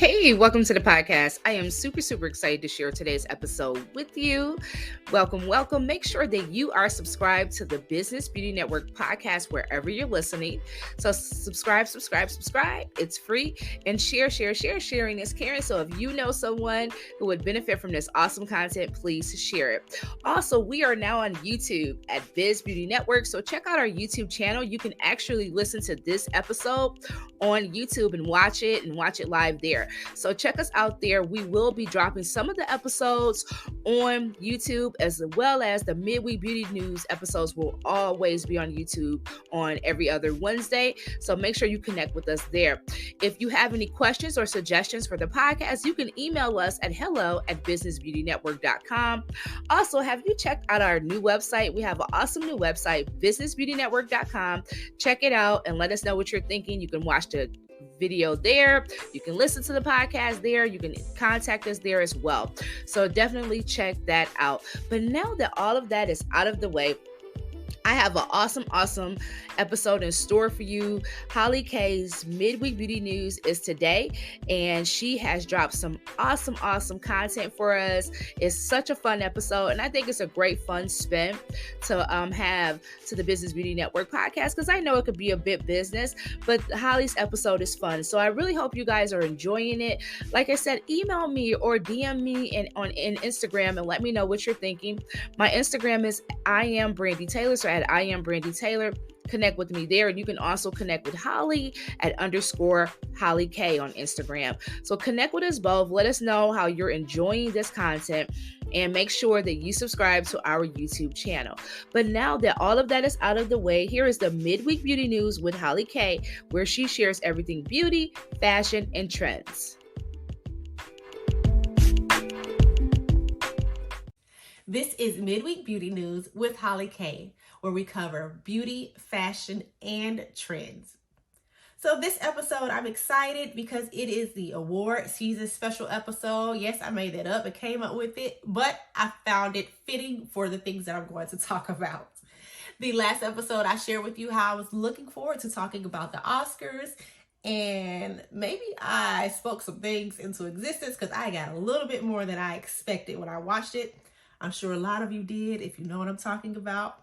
Hey, welcome to the podcast. I am super excited to share today's episode with you. Welcome. Make sure that you are subscribed to the Business Beauty Network podcast wherever you're listening. So subscribe. It's free. And share. Sharing is caring. So if you know someone who would benefit from this awesome content, please share it. Also, we are now on YouTube at Biz Beauty Network. So check out our YouTube channel. You can actually listen to this episode on YouTube and watch it live there. So check us out there. We will be dropping some of the episodes on YouTube, as well as the midweek beauty news episodes will always be on YouTube on every other Wednesday. So make sure you connect with us there. If you have any questions or suggestions for the podcast, you can email us at hello@businessbeautynetwork.com. Also, have you checked out our new website? We have an awesome new website, businessbeautynetwork.com. Check it out and let us know what you're thinking. You can watch the video there. You can listen to the podcast there. You can contact us there as well. So definitely check that out. But now that all of that is out of the way, I have an awesome episode in store for you. Hollie K's midweek beauty news is today, and she has dropped some awesome content for us. It's such a fun episode, and I think it's a great fun spin to have to the Business Beauty Network podcast, because I know it could be a bit business, but Hollie's episode is fun. So I really hope you guys are enjoying it. Like I said, email me or DM me in Instagram and let me know what you're thinking. My Instagram is I am Brandy Taylor, so at I am Brandy Taylor. Connect with me there. And you can also connect with Hollie at _Hollie K on Instagram. So connect with us both. Let us know how you're enjoying this content, and make sure that you subscribe to our YouTube channel. But now that all of that is out of the way, here is the midweek beauty news with Hollie K, where she shares everything beauty, fashion, and trends. This is Midweek Beauty News with Hollie K, where we cover beauty, fashion, and trends. So this episode, I'm excited because it is the award season special episode. Yes, I made that up and came up with it, but I found it fitting for the things that I'm going to talk about. The last episode, I shared with you how I was looking forward to talking about the Oscars, and maybe I spoke some things into existence because I got a little bit more than I expected when I watched it. I'm sure a lot of you did, if you know what I'm talking about.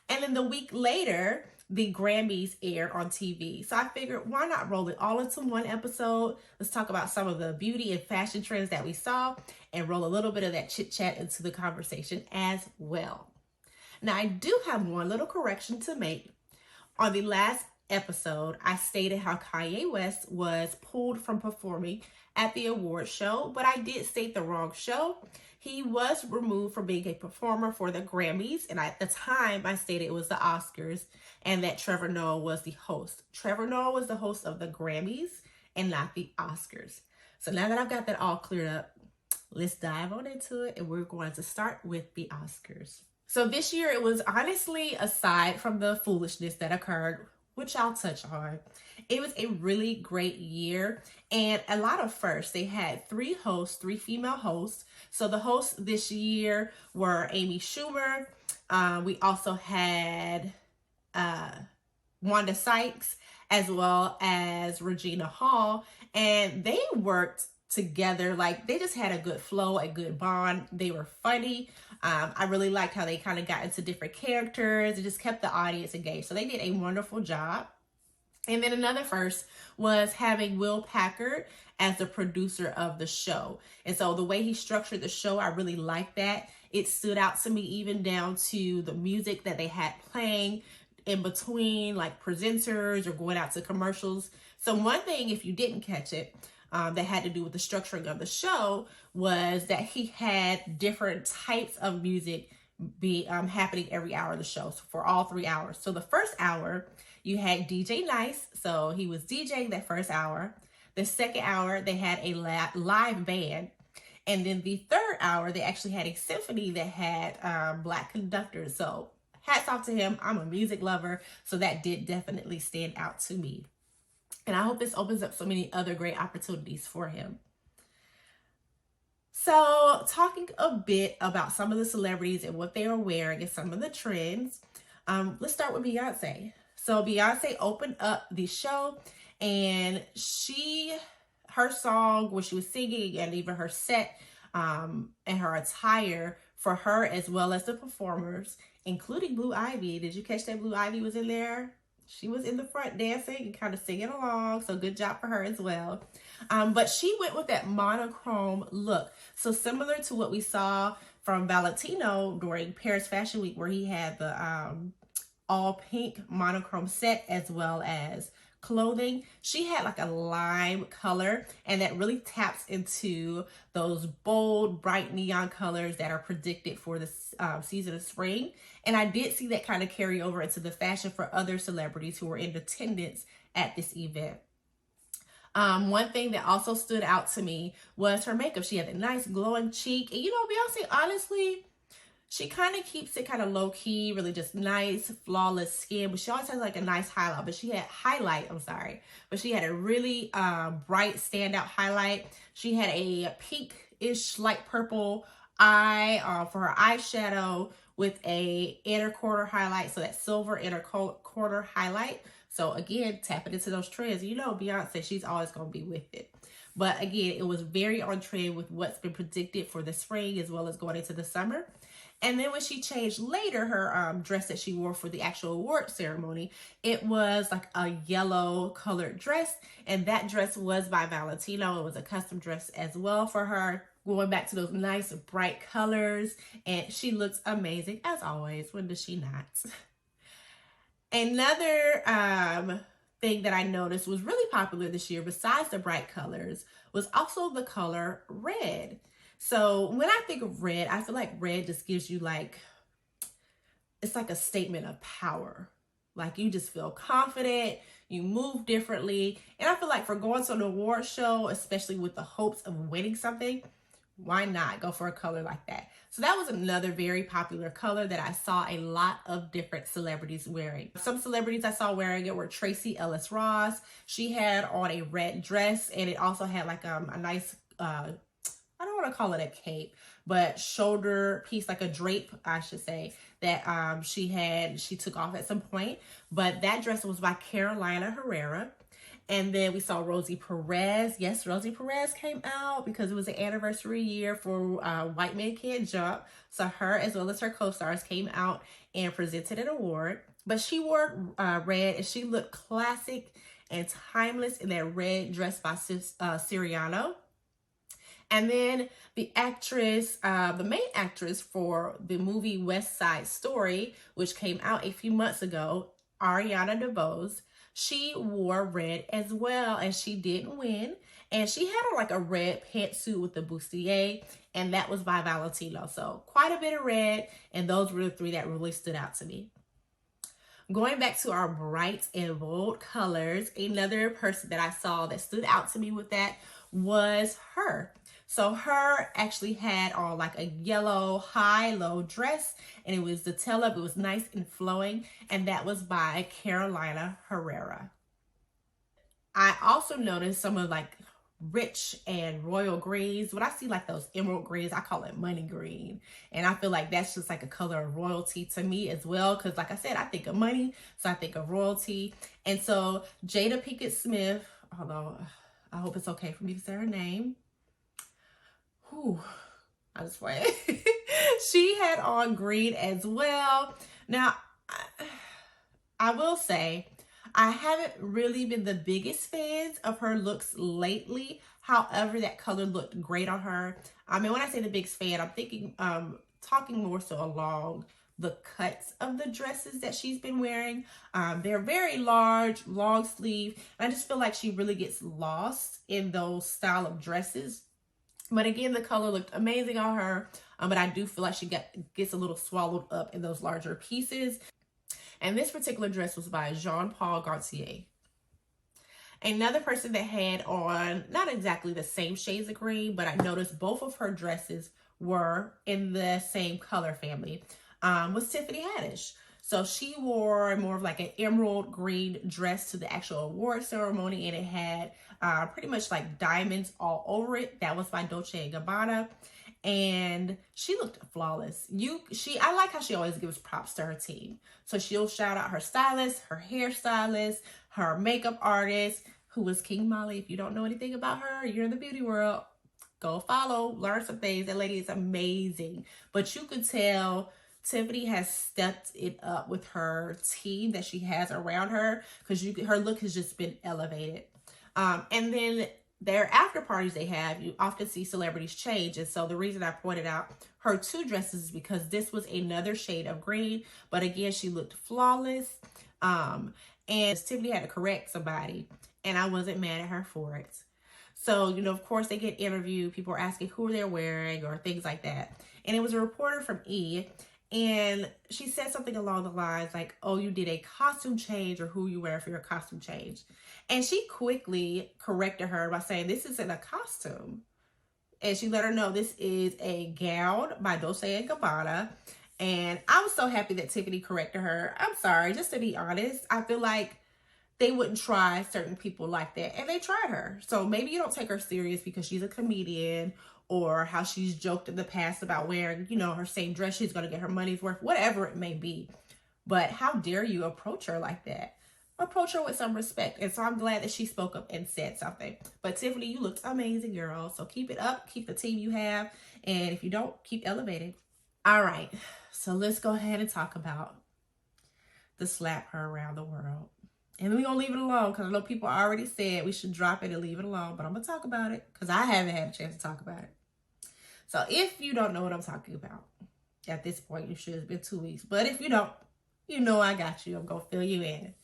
And then the week later, the Grammys aired on TV. So I figured, why not roll it all into one episode? Let's talk about some of the beauty and fashion trends that we saw and roll a little bit of that chit chat into the conversation as well. Now, I do have one little correction to make. On the last episode, I stated how Kanye West was pulled from performing at the award show, but I did state the wrong show. He was removed from being a performer for the Grammys, and at the time I stated it was the Oscars and that Trevor Noah was the host. Trevor Noah was the host of the Grammys and not the Oscars. So now that I've got that all cleared up, let's dive on into it, and we're going to start with the Oscars. So this year it was honestly, aside from the foolishness that occurred, which I'll touch on, it was a really great year and a lot of firsts. They had three female hosts. So the hosts this year were Amy Schumer. We also had Wanda Sykes, as well as Regina Hall, and they worked together. Like, they just had a good flow, a good bond. They were funny. I really liked how they kind of got into different characters. It just kept the audience engaged. So they did a wonderful job. And then another first was having Will Packard as the producer of the show. And so the way he structured the show, I really liked that. It stood out to me, even down to the music that they had playing in between, like presenters or going out to commercials. So one thing, if you didn't catch it, that had to do with the structuring of the show was that he had different types of music be happening every hour of the show, so for all 3 hours. So the first hour, you had DJ Nice, so he was DJing that first hour. The second hour, they had a live band. And then the third hour, they actually had a symphony that had Black conductors. So hats off to him. I'm a music lover, so that did definitely stand out to me. And I hope this opens up so many other great opportunities for him. So talking a bit about some of the celebrities and what they are wearing and some of the trends, let's start with Beyonce. So Beyonce opened up the show, and her song when she was singing, and even her set and her attire for her, as well as the performers, including Blue Ivy. Did you catch that Blue Ivy was in there? She was in the front dancing and kind of singing along, so good job for her as well. But she went with that monochrome look. So similar to what we saw from Valentino during Paris Fashion Week, where he had the all pink monochrome set as well as clothing. She had like a lime color, and that really taps into those bold, bright neon colors that are predicted for the season of spring. And I did see that kind of carry over into the fashion for other celebrities who were in attendance at this event. One thing that also stood out to me was her makeup. She had a nice glowing cheek. And you know, Beyonce, honestly, she kind of keeps it kind of low key, really just nice, flawless skin. But she always has like a nice highlight. But she had But she had a really bright standout highlight. She had a pink-ish light purple eye for her eyeshadow with a inner quarter highlight. So that silver inner quarter highlight. So again, tapping into those trends. You know, Beyonce, she's always going to be with it. But again, it was very on trend with what's been predicted for the spring as well as going into the summer. And then when she changed later, her dress that she wore for the actual award ceremony, it was like a yellow colored dress. And that dress was by Valentino. It was a custom dress as well for her, going back to those nice bright colors. And she looks amazing as always. When does she not? Another thing that I noticed was really popular this year, besides the bright colors, was also the color red. So when I think of red, I feel like red just gives you like, it's like a statement of power. Like you just feel confident, you move differently. And I feel like for going to an award show, especially with the hopes of winning something, why not go for a color like that? So that was another very popular color that I saw a lot of different celebrities wearing. Some celebrities I saw wearing it were Tracee Ellis Ross. She had on a red dress, and it also had like a nice, I don't want to call it a cape, but shoulder piece, like a drape, I should say, that she took off at some point. But that dress was by Carolina Herrera. And then we saw Rosie Perez. Yes, Rosie Perez came out because it was the anniversary year for White Men Can't Jump. So her, as well as her co-stars, came out and presented an award. But she wore red, and she looked classic and timeless in that red dress by Siriano. And then the actress, the main actress for the movie West Side Story, which came out a few months ago, Ariana DeBose, she wore red as well, and she didn't win. And she had on like a red pantsuit with the bustier, and that was by Valentino. So quite a bit of red, and those were the three that really stood out to me. Going back to our bright and bold colors, another person that I saw that stood out to me with that was her. So her actually had on like a yellow high-low dress, and it was the tail-up. It was nice and flowing, and that was by Carolina Herrera. I also noticed some of like rich and royal greens. When I see like those emerald greens, I call it money green. And I feel like that's just like a color of royalty to me as well. Because like I said, I think of money, so I think of royalty. And so Jada Pinkett Smith, although I hope it's okay for me to say her name. I just played. She had on green as well. Now, I will say, I haven't really been the biggest fans of her looks lately. However, that color looked great on her. I mean, when I say the biggest fan, I'm thinking, talking more so along the cuts of the dresses that she's been wearing. They're very large, long sleeve. And I just feel like she really gets lost in those style of dresses. But again, the color looked amazing on her. But I do feel like she gets a little swallowed up in those larger pieces. And this particular dress was by Jean-Paul Gaultier. Another person that had on, not exactly the same shades of green, but I noticed both of her dresses were in the same color family, was Tiffany Haddish. So she wore more of like an emerald green dress to the actual award ceremony, and it had pretty much like diamonds all over it. That was by Dolce & Gabbana, and she looked flawless. I like how she always gives props to her team. So she'll shout out her stylist, her hairstylist, her makeup artist, who was King Molly. If you don't know anything about her, you're in the beauty world, go follow, learn some things. That lady is amazing. But you could tell Tiffany has stepped it up with her team that she has around her, because her look has just been elevated. And then their after parties they have, you often see celebrities change. And so the reason I pointed out her 2 dresses is because this was another shade of green. But again, she looked flawless. And Tiffany had to correct somebody, and I wasn't mad at her for it. So, you know, of course, they get interviewed. People are asking who they're wearing or things like that. And it was a reporter from E! And she said something along the lines like, oh, you did a costume change, or who you wear for your costume change. And she quickly corrected her by saying, this isn't a costume. And she let her know this is a gown by Dolce & Gabbana. And I was so happy that Tiffany corrected her. I'm sorry, just to be honest, I feel like they wouldn't try certain people like that. And they tried her. So maybe you don't take her serious because she's a comedian, or how she's joked in the past about wearing, you know, her same dress, she's going to get her money's worth, whatever it may be. But how dare you approach her like that? Approach her with some respect. And so I'm glad that she spoke up and said something. But Tiffany, you looked amazing, girl. So keep it up. Keep the team you have. And if you don't, keep elevating. All right. So let's go ahead and talk about the slap her around the world. And we're going to leave it alone, because I know people already said we should drop it and leave it alone. But I'm going to talk about it because I haven't had a chance to talk about it. So if you don't know what I'm talking about, at this point, you should have been 2 weeks. But if you don't, you know I got you. I'm going to fill you in.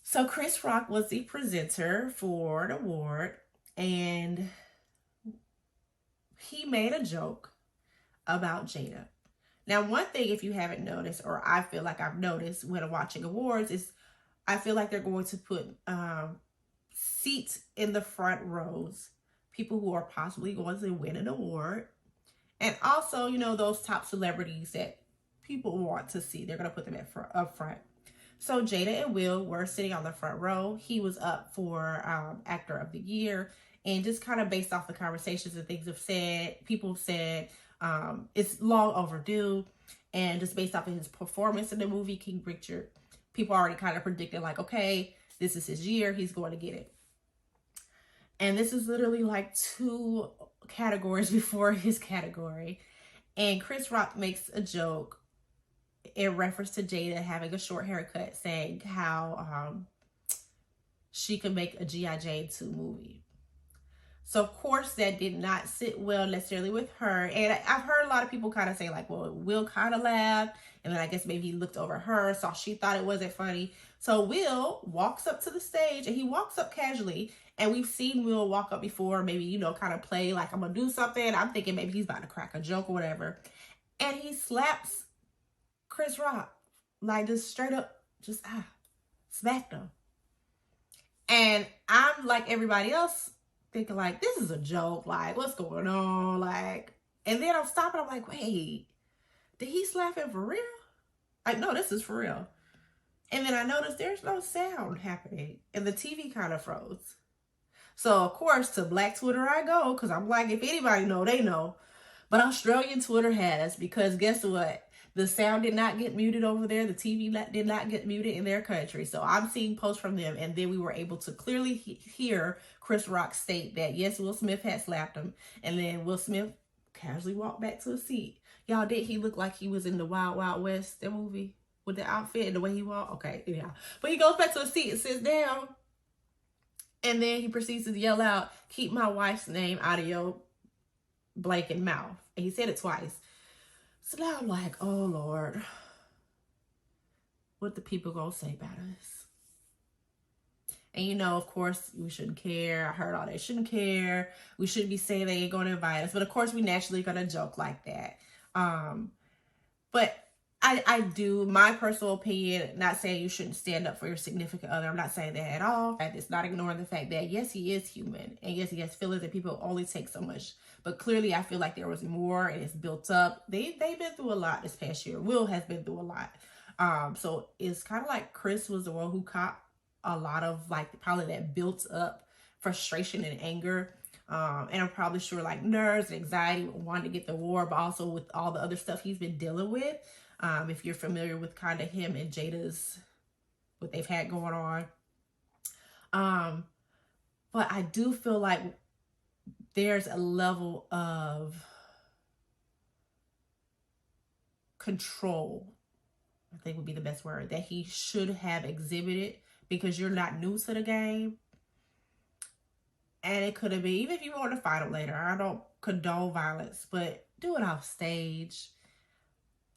So Chris Rock was the presenter for an award, and he made a joke about Jada. Now, one thing, if you haven't noticed, or I feel like I've noticed when I'm watching awards, is I feel like they're going to put seats in the front rows, people who are possibly going to win an award. And also, you know, those top celebrities that people want to see, they're going to put them up front. So Jada and Will were sitting on the front row. He was up for Actor of the Year. And just kind of based off the conversations and things people said it's long overdue. And just based off of his performance in the movie King Richard, people already kind of predicted like, okay, this is his year. He's going to get it. And this is literally like 2 categories before his category. And Chris Rock makes a joke in reference to Jada having a short haircut, saying how she could make a G.I. Jane 2 movie. So, of course, that did not sit well necessarily with her. And I've heard a lot of people kind of say, like, well, Will kind of laughed. And then I guess maybe he looked over her, so she thought it wasn't funny. So Will walks up to the stage, and he walks up casually. And we've seen Will walk up before, maybe, you know, kind of play like, I'm going to do something. I'm thinking maybe he's about to crack a joke or whatever. And he slaps Chris Rock, like just straight up, just smacked him. And I'm like everybody else, thinking like, this is a joke, like what's going on, like, and then I'm stopping, I'm like, wait, did he slap him for real? Like, no, this is for real. And then I noticed there's no sound happening, and the TV kind of froze. So of course to Black Twitter I go, because I'm like, if anybody know, they know. But Australian Twitter has, because guess what? The sound did not get muted over there. The TV did not get muted in their country. So I'm seeing posts from them. And then we were able to clearly hear Chris Rock state that, yes, Will Smith had slapped him. And then Will Smith casually walked back to his seat. Y'all, did he look like he was in the Wild Wild West, that movie? With the outfit and the way he walked? Okay, yeah. But he goes back to his seat and sits down. And then he proceeds to yell out, keep my wife's name out of your blanket mouth. And he said it twice. So now I'm like, oh, Lord, what the people gonna say about us? And, you know, of course, we shouldn't care. I heard all they shouldn't care. We shouldn't be saying they ain't gonna invite us. But, of course, we naturally gonna joke like that. But I do, my personal opinion, not saying you shouldn't stand up for your significant other. I'm not saying that at all. It's not ignoring the fact that, yes, he is human. And, yes, he has feelings and people only take so much. But clearly, I feel like there was more and it's built up. They've been through a lot this past year. Will has been through a lot. So it's kind of like Chris was the one who caught a lot of, like, probably that built up frustration and anger. And I'm probably sure, like, nerves and anxiety, wanting to get the award, but also with all the other stuff he's been dealing with. If you're familiar with kind of him and Jada's, what they've had going on. But I do feel like there's a level of control, I think would be the best word, that he should have exhibited, because you're not new to the game. And it could have been, even if you want to fight him later, I don't condone violence, but do it off stage.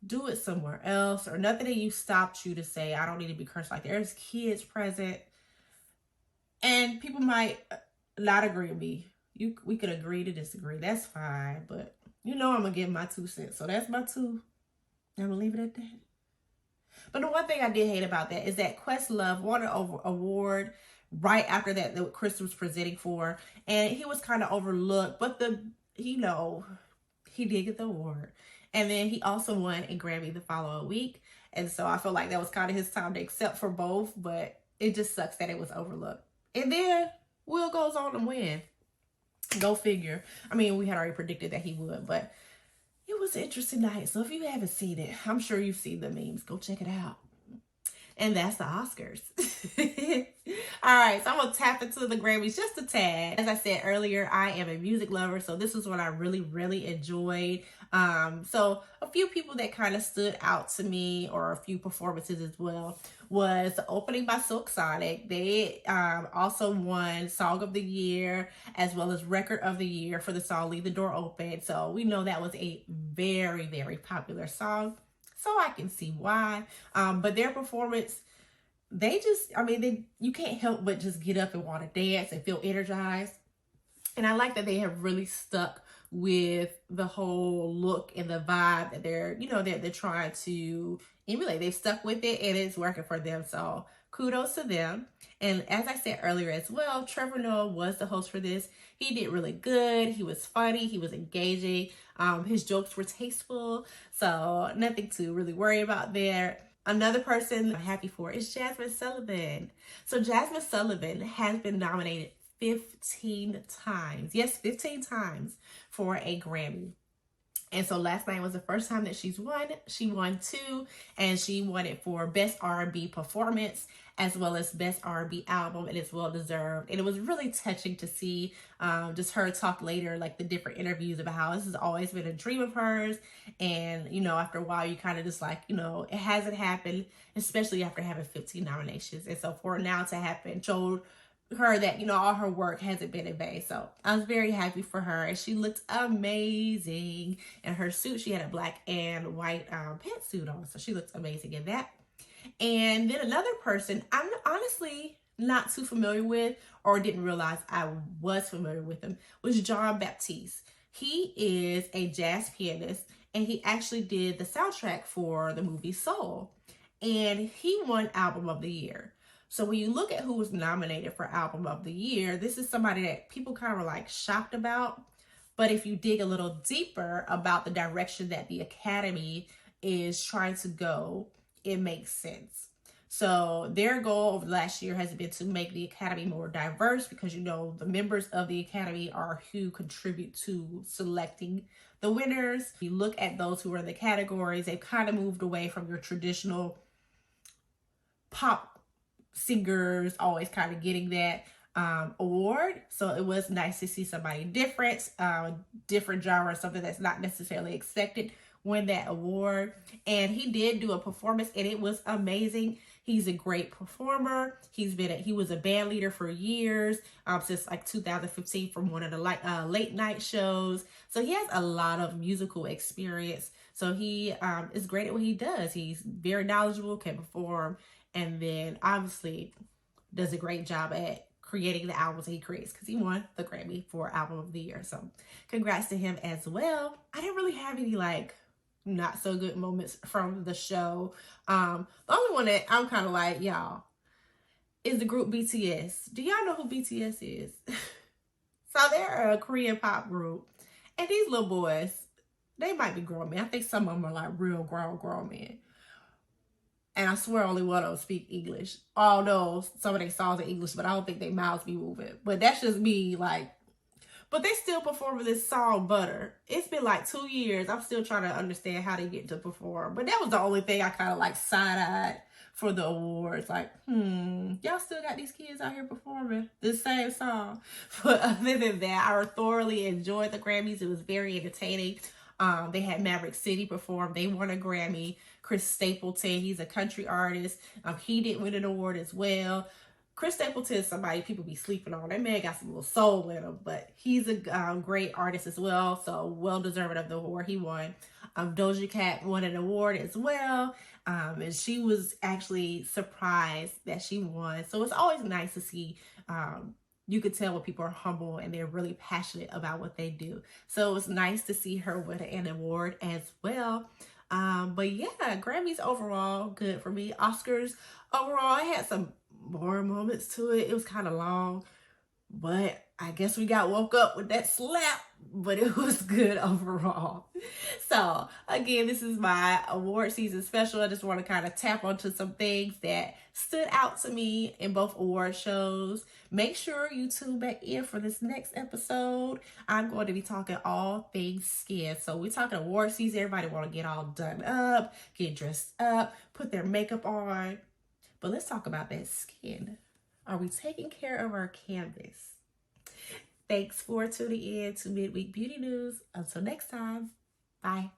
Do it somewhere else, or nothing that you stopped you to say, I don't need to be cursed. Like, there's kids present, and people might not agree with me. We could agree to disagree. That's fine, but I'm gonna give my 2 cents. So that's my 2. I'm gonna leave it at that. But the one thing I did hate about that is that Questlove won an award right after that Chris was presenting for, and he was kind of overlooked, but he did get the award. And then he also won a Grammy the following week. And so I feel like that was kind of his time to accept for both, but it just sucks that it was overlooked. And then Will goes on to win. Go figure. I mean, we had already predicted that he would, but it was an interesting night. So if you haven't seen it, I'm sure you've seen the memes. Go check it out. And that's the Oscars. All right, so I'm going to tap into the Grammys just a tad. As I said earlier, I am a music lover, so this is what I really, really enjoyed. So a few people that kind of stood out to me, or a few performances as well, was the opening by Silk Sonic. They also won Song of the Year as well as Record of the Year for the song Leave the Door Open. So we know that was a very, very popular song. So I can see why. But their performance, you can't help but just get up and want to dance and feel energized. And I like that they have really stuck with the whole look and the vibe that they're trying to emulate. They've stuck with it and it's working for them. So kudos to them. And as I said earlier as well, Trevor Noah was the host for this. He did really good. He was funny. He was engaging. His jokes were tasteful. So nothing to really worry about there. Another person I'm happy for is Jasmine Sullivan. So Jasmine Sullivan has been nominated 15 times. Yes, 15 times for a Grammy. And so last night was the first time that she's won. She won 2, and she won it for Best R&B Performance as well as Best R&B Album, and it's well deserved. And it was really touching to see just her talk later, like the different interviews about how this has always been a dream of hers. And, after a while, you kind of just like, it hasn't happened, especially after having 15 nominations. And so for it now to happen showed her that, all her work hasn't been in vain. So I was very happy for her, and she looked amazing in her suit. She had a black and white pantsuit on, so she looked amazing in that. And then another person I'm honestly not too familiar with, or didn't realize I was familiar with him, was John Baptiste. He is a jazz pianist, and he actually did the soundtrack for the movie Soul, and he won Album of the Year. So when you look at who was nominated for Album of the Year, this is somebody that people kind of like shocked about. But if you dig a little deeper about the direction that the Academy is trying to go, it makes sense. So their goal over the last year has been to make the Academy more diverse, because the members of the Academy are who contribute to selecting the winners. You look at those who are in the categories, they've kind of moved away from your traditional pop singers always kind of getting that award. So it was nice to see somebody different genre, something that's not necessarily expected, win that award. And he did do a performance, and it was amazing. He's a great performer. He was a band leader for years, since like 2015 from one of the late night shows. So he has a lot of musical experience. So he is great at what he does. He's very knowledgeable, can perform, and then obviously does a great job at creating the albums that he creates, because he won the Grammy for Album of the Year. So congrats to him as well. I didn't really have any not so good moments from the show. The only one that I'm kind of like, y'all, is the group BTS. Do y'all know who BTS is? So they're a Korean pop group, and these little boys, they might be grown men. I think some of them are like real grown men. And I swear only one of them speak English. Although some of their songs are English, but I don't think their mouths be moving. But that's just me, but they still performing this song, Butter. It's been 2 years. I'm still trying to understand how they get to perform. But that was the only thing I kind of side-eyed for the awards. Like, y'all still got these kids out here performing the same song. But other than that, I thoroughly enjoyed the Grammys. It was very entertaining. They had Maverick City perform. They won a Grammy. Chris Stapleton, he's a country artist. He did win an award as well. Chris Stapleton is somebody people be sleeping on. That man got some little soul in him, but he's a great artist as well, so well deserving of the award he won. Doja Cat won an award as well, and she was actually surprised that she won. So it's always nice to see. You could tell when people are humble and they're really passionate about what they do. So it's nice to see her win an award as well. But yeah, Grammys overall, good for me. Oscars overall, I had some more moments to it. It was kind of long, but I guess we got woke up with that slap, but it was good overall. So again, this is my award season special. I just want to kind of tap onto some things that stood out to me in both award shows. Make sure you tune back in for this next episode. I'm going to be talking all things skin. So we're talking award season. Everybody want to get all done up, get dressed up, put their makeup on. But let's talk about that skin. Are we taking care of our canvas? Thanks for tuning in to Midweek Beauty News. Until next time, bye.